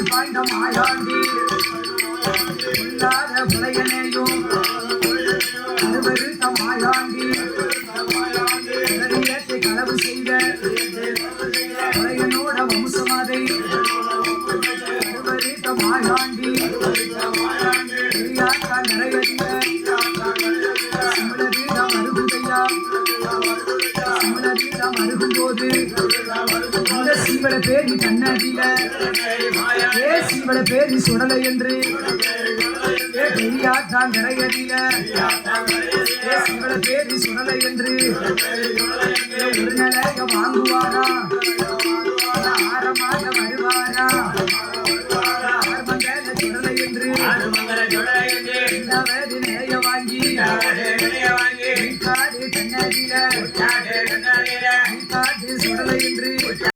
பாய்ந்த மாயாண்டி இல்லாத உலகனையும் அறுவருத்த மாயாண்டி ஏற்றி களவு செய்த உலகனோட வம்சமதை அறுவருத்த மாயாண்டி நிறைய அருகும்போது அந்த சீவள பேரி கண்ணதில சீவள பேரி சுடலை என்று பெரியாற்றான் நிறையதில சீவள பேரி சுடலை என்று ஒரு நிலைய வாங்குவானா